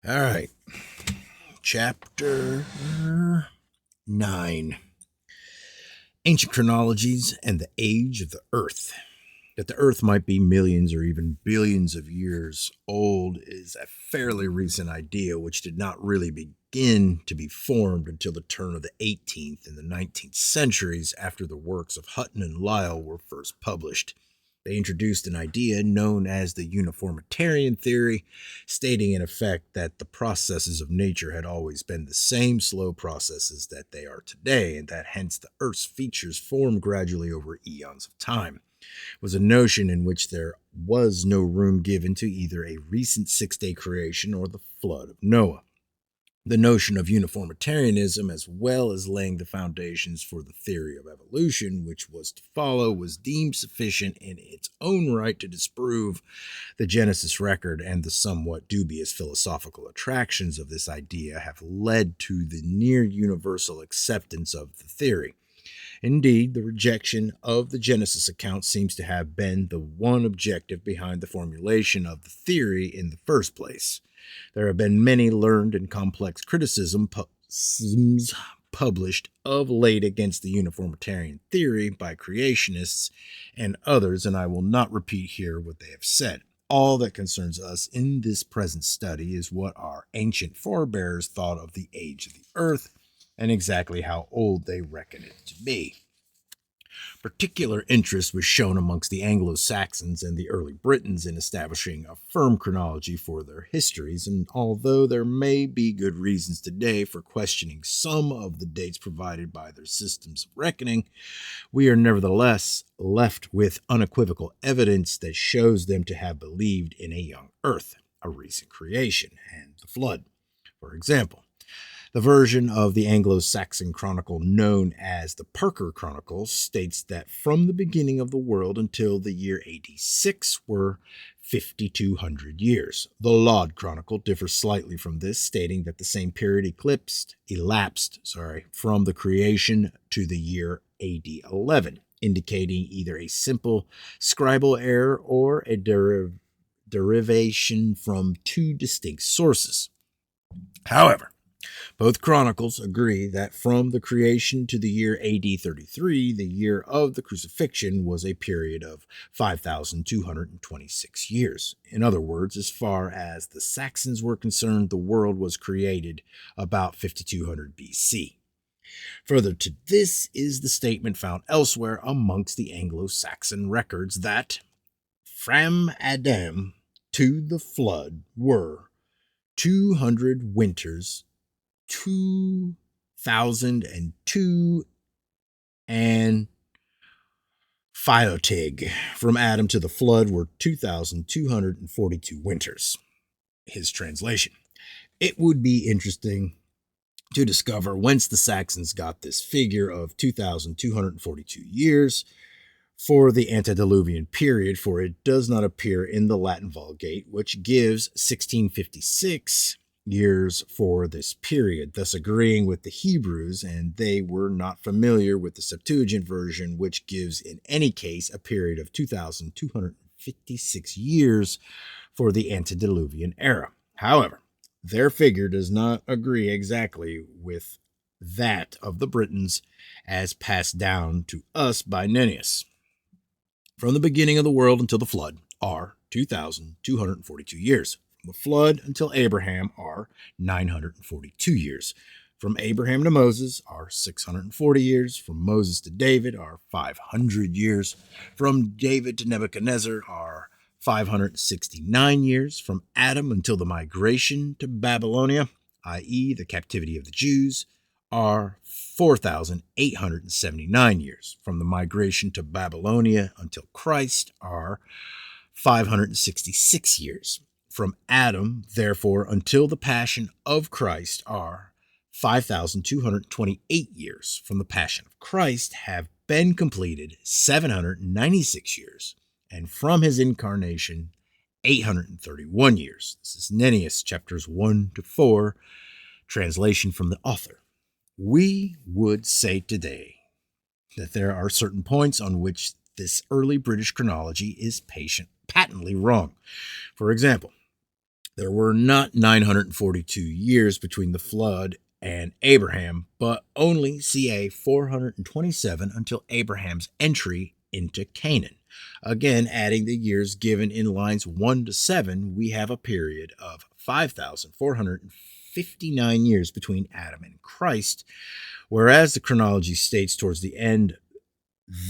All right. Chapter 9 Ancient Chronologies and the Age of the Earth. That the Earth might be millions or even billions of years old is a fairly recent idea which did not really begin to be formed until the turn of the 18th and the 19th centuries after the works of Hutton and Lyell were first published. They introduced an idea known as the uniformitarian theory, stating in effect that the processes of nature had always been the same slow processes that they are today, and that hence the Earth's features formed gradually over eons of time. It was a notion in which there was no room given to either a recent six-day creation or the flood of Noah. The notion of uniformitarianism, as well as laying the foundations for the theory of evolution, which was to follow, was deemed sufficient in its own right to disprove the Genesis record, and the somewhat dubious philosophical attractions of this idea have led to the near universal acceptance of the theory. Indeed, the rejection of the Genesis account seems to have been the one objective behind the formulation of the theory in the first place. There have been many learned and complex criticisms published of late against the uniformitarian theory by creationists and others, and I will not repeat here what they have said. All that concerns us in this present study is what our ancient forebears thought of the age of the earth and exactly how old they reckon it to be. Particular interest was shown amongst the Anglo-Saxons and the early Britons in establishing a firm chronology for their histories, and although there may be good reasons today for questioning some of the dates provided by their systems of reckoning, we are nevertheless left with unequivocal evidence that shows them to have believed in a young earth, a recent creation, and the flood. For example, the version of the Anglo-Saxon chronicle known as the Parker Chronicles states that from the beginning of the world until the year AD 6 were 5,200 years. The Laud Chronicle differs slightly from this, stating that the same period elapsed from the creation to the year AD 11, indicating either a simple scribal error or a derivation from two distinct sources. However, both chronicles agree that from the creation to the year AD 33, the year of the crucifixion was a period of 5,226 years. In other words, as far as the Saxons were concerned, the world was created about 5200 BC. Further to this is the statement found elsewhere amongst the Anglo-Saxon records that from Adam to the flood were 200 winters, 2002 and Phiotig. From Adam to the flood were 2,242 winters. His translation. It would be interesting to discover whence the Saxons got this figure of 2,242 years for the antediluvian period, for it does not appear in the Latin Vulgate, which gives 1656 years for this period, thus agreeing with the Hebrews, and they were not familiar with the Septuagint version, which gives in any case a period of 2,256 years for the antediluvian era. However, their figure does not agree exactly with that of the Britons as passed down to us by Nennius. From the beginning of the world until the flood are 2,242 years. From the flood until Abraham are 942 years. From Abraham to Moses are 640 years. From Moses to David are 500 years. From David to Nebuchadnezzar are 569 years. From Adam until the migration to Babylonia, i.e., the captivity of the Jews, are 4,879 years. From the migration to Babylonia until Christ are 566 years. From Adam, therefore, until the passion of Christ are 5,228 years. From the passion of Christ have been completed 796 years. And from his incarnation, 831 years. This is Nennius, chapters 1 to 4, translation from the author. We would say today that there are certain points on which this early British chronology is patently wrong. For example, There were not 942 years between the flood and Abraham, but only ca 427 until Abraham's entry into Canaan. Again, adding the years given in lines 1 to 7, we have a period of 5,459 years between Adam and Christ, whereas the chronology states towards the end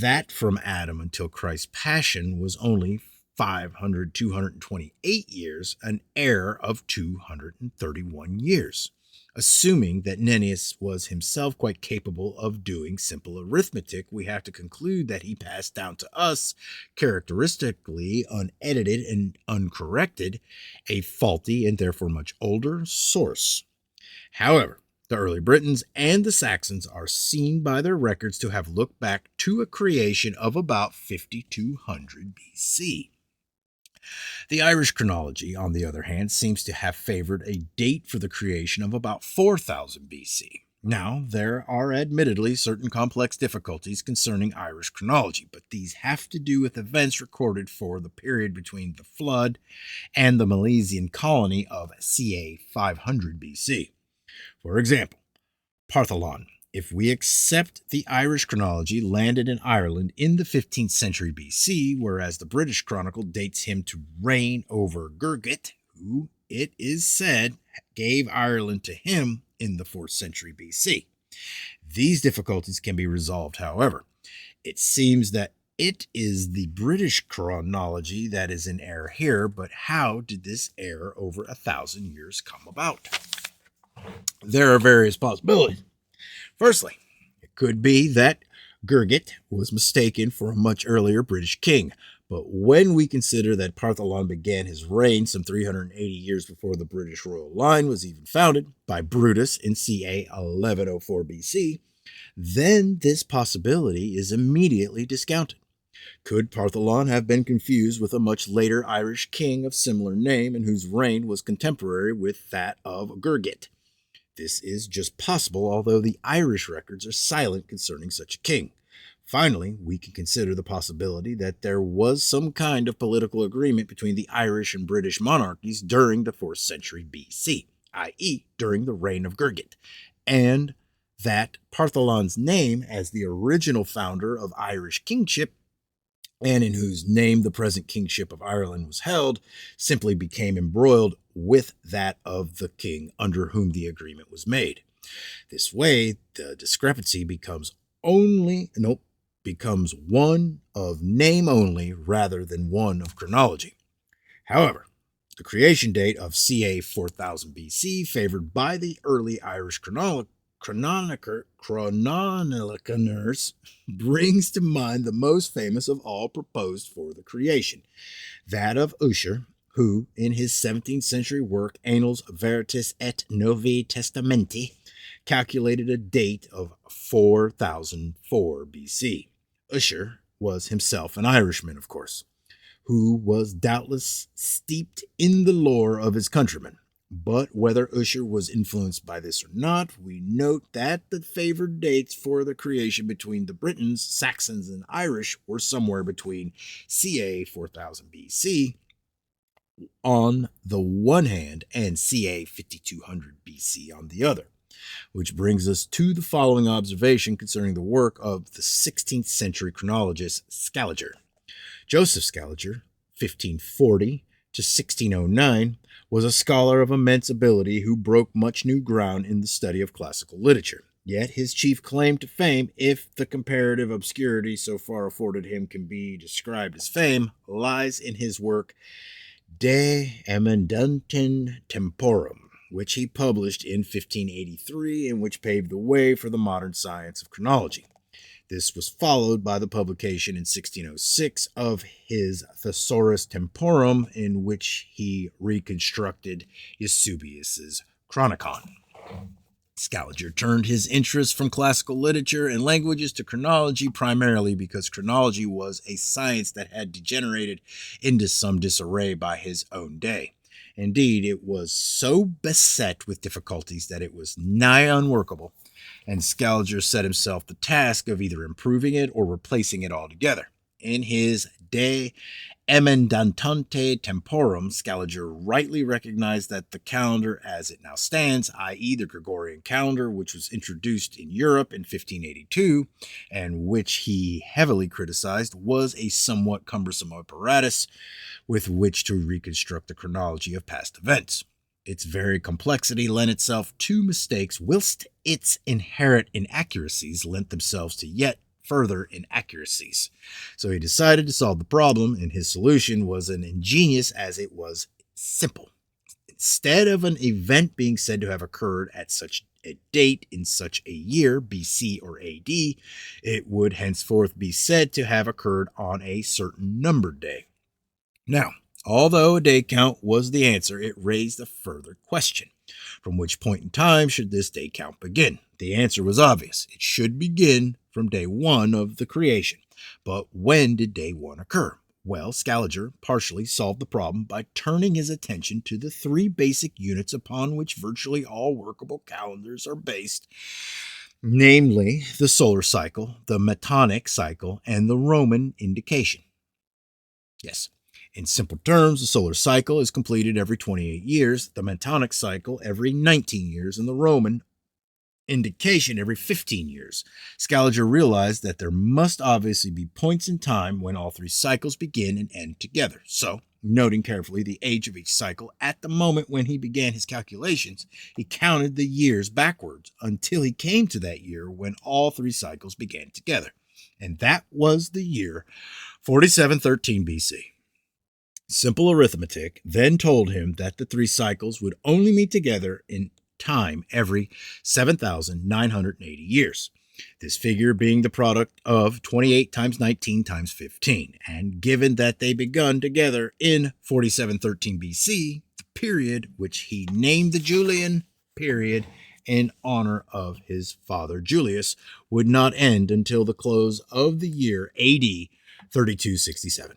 that from Adam until Christ's passion was only 228 years, an error of 231 years. Assuming that Nennius was himself quite capable of doing simple arithmetic, we have to conclude that he passed down to us, characteristically unedited and uncorrected, a faulty and therefore much older source. However, the early Britons and the Saxons are seen by their records to have looked back to a creation of about 5200 BC. The Irish chronology, on the other hand, seems to have favored a date for the creation of about 4000 BC. Now, there are admittedly certain complex difficulties concerning Irish chronology, but these have to do with events recorded for the period between the flood and the Milesian colony of ca 500 BC. For example, Partholon, if we accept the Irish chronology, landed in Ireland in the 15th century BC, whereas the British Chronicle dates him to reign over Gurgit, who, it is said, gave Ireland to him in the 4th century BC. These difficulties can be resolved, however. It seems that it is the British chronology that is in error here, but how did this error over 1,000 years come about? There are various possibilities. Firstly, it could be that Gurgit was mistaken for a much earlier British king, but when we consider that Partholon began his reign some 380 years before the British royal line was even founded by Brutus in ca 1104 BC, then this possibility is immediately discounted. Could Partholon have been confused with a much later Irish king of similar name and whose reign was contemporary with that of Gurgit? This is just possible, although the Irish records are silent concerning such a king. Finally, we can consider the possibility that there was some kind of political agreement between the Irish and British monarchies during the 4th century BC, i.e., during the reign of Gurgit, and that Partholon's name as the original founder of Irish kingship, and in whose name the present kingship of Ireland was held, simply became embroiled with that of the king under whom the agreement was made. This way, the discrepancy becomes one of name only rather than one of chronology. However, the creation date of ca 4000 BC, favored by the early Irish chroniclers, brings to mind the most famous of all proposed for the creation, that of Ussher, who, in his 17th century work Annals Veritas et Novi Testamenti, calculated a date of 4004 BC. Ussher was himself an Irishman, of course, who was doubtless steeped in the lore of his countrymen. But whether Ussher was influenced by this or not, we note that the favored dates for the creation between the Britons, Saxons, and Irish were somewhere between ca 4000 BC on the one hand and ca 5200 BC on the other. Which brings us to the following observation concerning the work of the 16th century chronologist Scaliger. Joseph Scaliger, 1540 to 1609, was a scholar of immense ability who broke much new ground in the study of classical literature. Yet his chief claim to fame, if the comparative obscurity so far afforded him can be described as fame, lies in his work De Emendantem Temporum, which he published in 1583 and which paved the way for the modern science of chronology. This was followed by the publication in 1606 of his Thesaurus Temporum, in which he reconstructed Eusebius's Chronicon. Scaliger turned his interest from classical literature and languages to chronology primarily because chronology was a science that had degenerated into some disarray by his own day. Indeed, it was so beset with difficulties that it was nigh unworkable, and Scaliger set himself the task of either improving it or replacing it altogether. In his De Emendantante temporum, Scaliger rightly recognized that the calendar as it now stands, i.e., the Gregorian calendar, which was introduced in Europe in 1582, and which he heavily criticized, was a somewhat cumbersome apparatus with which to reconstruct the chronology of past events. Its very complexity lent itself to mistakes, whilst its inherent inaccuracies lent themselves to yet further inaccuracies. So he decided to solve the problem, and his solution was as ingenious as it was simple. Instead of an event being said to have occurred at such a date in such a year, BC or AD, it would henceforth be said to have occurred on a certain numbered day. Now, although a day count was the answer, it raised a further question. From which point in time should this day count begin? The answer was obvious. It should begin from day one of the creation. But when did day one occur? Well, Scaliger partially solved the problem by turning his attention to the three basic units upon which virtually all workable calendars are based, namely the solar cycle, the Metonic cycle, and the Roman indication. Yes. In simple terms, the solar cycle is completed every 28 years, the Metonic cycle every 19 years, and the Roman indication every 15 years. Scaliger realized that there must obviously be points in time when all three cycles begin and end together. So, noting carefully the age of each cycle at the moment when he began his calculations, he counted the years backwards until he came to that year when all three cycles began together. And that was the year 4713 BC. Simple arithmetic then told him that the three cycles would only meet together in time every 7,980 years. This figure being the product of 28 times 19 times 15. And given that they begun together in 4713 BC, the period which he named the Julian period in honor of his father Julius would not end until the close of the year AD 3267.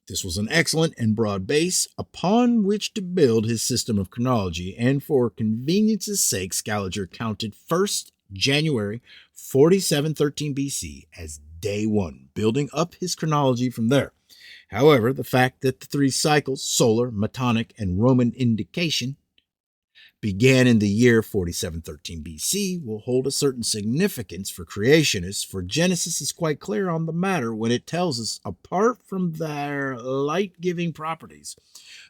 This was an excellent and broad base upon which to build his system of chronology, and for convenience's sake, Scaliger counted 1st January 4713 BC as day one, building up his chronology from there. However, the fact that the three cycles, solar, Metonic, and Roman indication, began in the year 4713 BC will hold a certain significance for creationists, for Genesis is quite clear on the matter when it tells us, apart from their light-giving properties,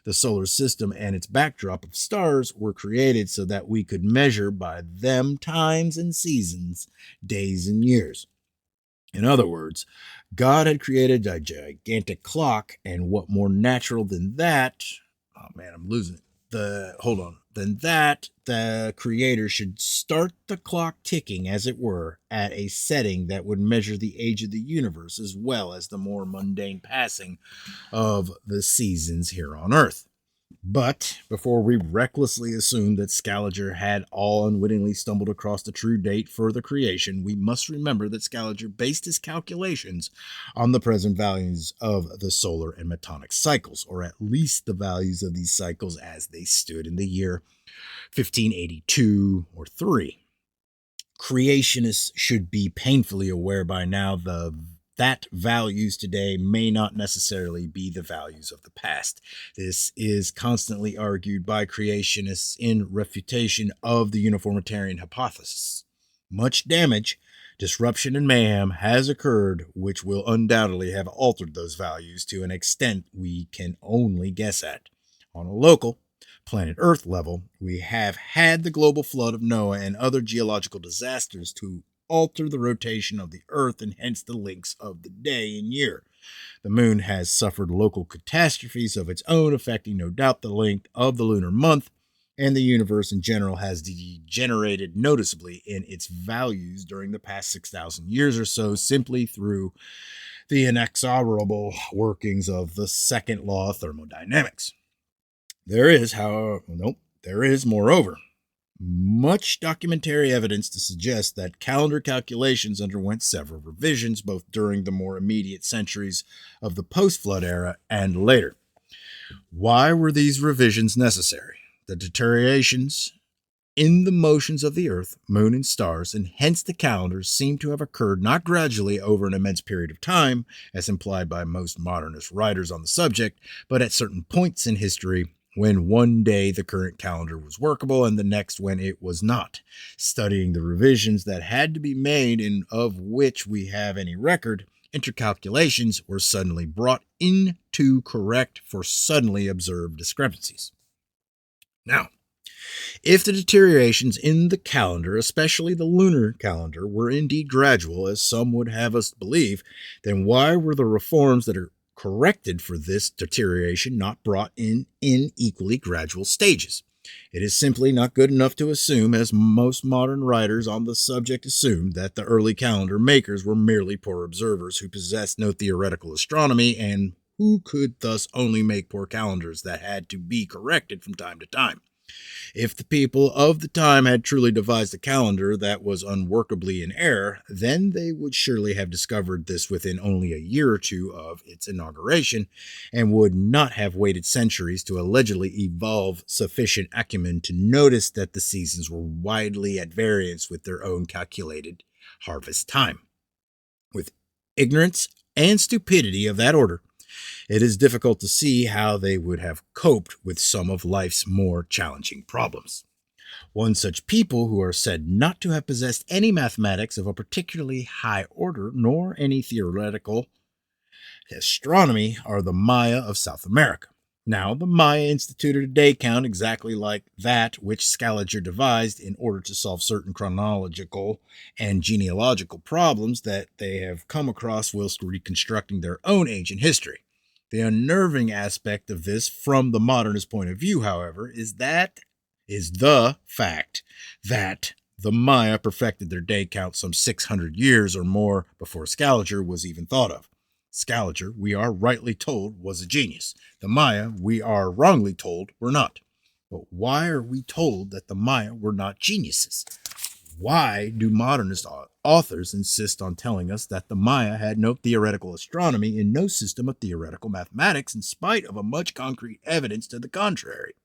the solar system and its backdrop of stars were created so that we could measure by them times and seasons, days and years. In other words, God had created a gigantic clock, and what more natural than that? Oh man, I'm losing it. Than that, the creator should start the clock ticking, as it were, at a setting that would measure the age of the universe as well as the more mundane passing of the seasons here on Earth. But before we recklessly assume that Scaliger had all unwittingly stumbled across the true date for the creation, we must remember that Scaliger based his calculations on the present values of the solar and Metonic cycles, or at least the values of these cycles as they stood in the year 1582 or 3. Creationists should be painfully aware by now that values today may not necessarily be the values of the past. This is constantly argued by creationists in refutation of the uniformitarian hypothesis. Much damage, disruption, and mayhem has occurred, which will undoubtedly have altered those values to an extent we can only guess at. On a local, planet Earth level, we have had the global flood of Noah and other geological disasters to alter the rotation of the Earth and hence the links of the day and year. The moon has suffered local catastrophes of its own, affecting no doubt the length of the lunar month, and the universe in general has degenerated noticeably in its values during the past 6,000 years or so, simply through the inexorable workings of the second law of thermodynamics. There is, moreover, much documentary evidence to suggest that calendar calculations underwent several revisions, both during the more immediate centuries of the post-flood era and later. Why were these revisions necessary? The deteriorations in the motions of the earth, moon, and stars, and hence the calendars seem to have occurred not gradually over an immense period of time, as implied by most modernist writers on the subject, but at certain points in history when one day the current calendar was workable and the next when it was not. Studying the revisions that had to be made and of which we have any record, intercalculations were suddenly brought in to correct for suddenly observed discrepancies. Now, if the deteriorations in the calendar, especially the lunar calendar, were indeed gradual, as some would have us believe, then why were the reforms that are corrected for this deterioration not brought in equally gradual stages? It is simply not good enough to assume, as most modern writers on the subject assume, that the early calendar makers were merely poor observers who possessed no theoretical astronomy and who could thus only make poor calendars that had to be corrected from time to time. If the people of the time had truly devised a calendar that was unworkably in error, then they would surely have discovered this within only a year or two of its inauguration, and would not have waited centuries to allegedly evolve sufficient acumen to notice that the seasons were widely at variance with their own calculated harvest time. With ignorance and stupidity of that order, it is difficult to see how they would have coped with some of life's more challenging problems. One such people, who are said not to have possessed any mathematics of a particularly high order, nor any theoretical astronomy, are the Maya of South America. Now, the Maya instituted a day count exactly like that which Scaliger devised in order to solve certain chronological and genealogical problems that they have come across whilst reconstructing their own ancient history. The unnerving aspect of this from the modernist point of view, however, is the fact that the Maya perfected their day count some 600 years or more before Scaliger was even thought of. Scaliger, we are rightly told, was a genius. The Maya, we are wrongly told, were not. But why are we told that the Maya were not geniuses? Why do modernist authors insist on telling us that the Maya had no theoretical astronomy and no system of theoretical mathematics, in spite of a much concrete evidence to the contrary?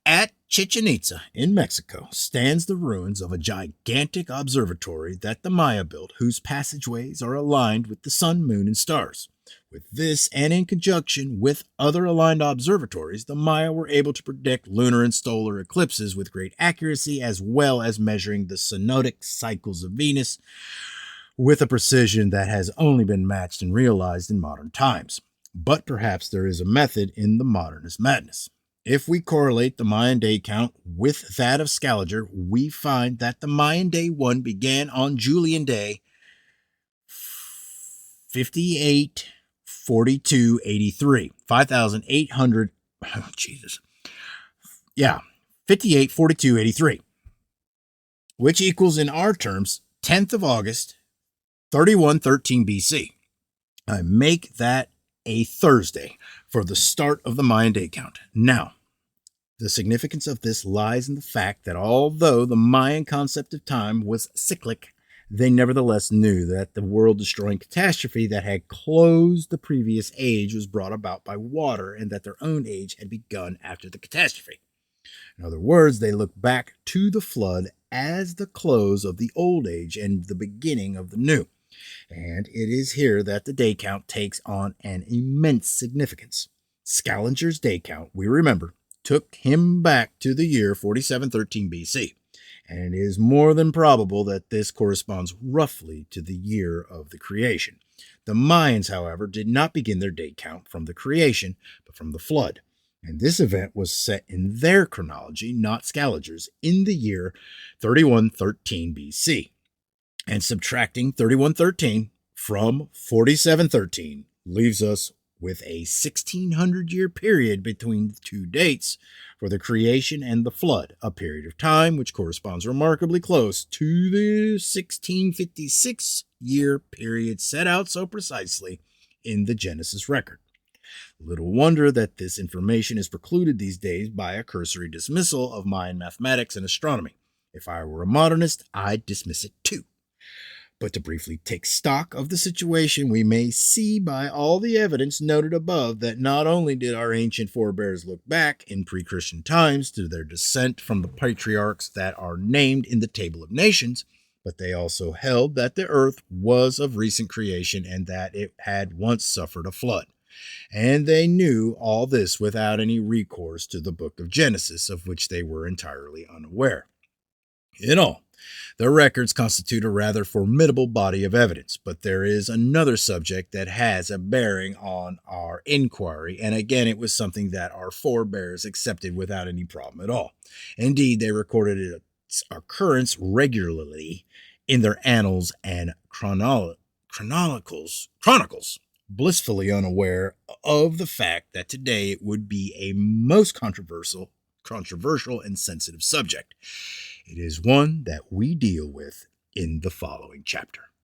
At ch9 in Mexico stands the ruins of a gigantic observatory that the Maya built, whose passageways are aligned with the sun, moon, and stars. With this, and in conjunction with other aligned observatories, the Maya were able to predict lunar and solar eclipses with great accuracy, as well as measuring the synodic cycles of Venus with a precision that has only been matched and realized in modern times. But perhaps there is a method in the modernist madness. If we correlate the Mayan day count with that of Scaliger, we find that the Mayan day 1 began on Julian day 584283, 5,800. Oh, Jesus. Yeah, 584283, which equals in our terms 10th of August, 3113 BC. I make that a Thursday for the start of the Mayan day count. Now, the significance of this lies in the fact that although the Mayan concept of time was cyclic, they nevertheless knew that the world-destroying catastrophe that had closed the previous age was brought about by water, and that their own age had begun after the catastrophe. In other words, they looked back to the flood as the close of the old age and the beginning of the new. And it is here that the day count takes on an immense significance. Scaliger's day count, we remember, took him back to the year 4713 BC. And it is more than probable that this corresponds roughly to the year of the creation. The Mayans, however, did not begin their day count from the creation, but from the flood. And this event was set in their chronology, not Scaliger's, in the year 3113 BC. And subtracting 3113 from 4713 leaves us with a 1600-year period between the two dates for the creation and the flood, a period of time which corresponds remarkably close to the 1656-year period set out so precisely in the Genesis record. Little wonder that this information is precluded these days by a cursory dismissal of Mayan mathematics and astronomy. If I were a modernist, I'd dismiss it too. But to briefly take stock of the situation, we may see by all the evidence noted above that not only did our ancient forebears look back in pre-Christian times to their descent from the patriarchs that are named in the Table of Nations, but they also held that the earth was of recent creation and that it had once suffered a flood. And they knew all this without any recourse to the book of Genesis, of which they were entirely unaware. In all, the records constitute a rather formidable body of evidence, but there is another subject that has a bearing on our inquiry, and again, it was something that our forebears accepted without any problem at all. Indeed, they recorded its occurrence regularly in their annals and chronicles, blissfully unaware of the fact that today it would be a most controversial and sensitive subject. It is one that we deal with in the following chapter.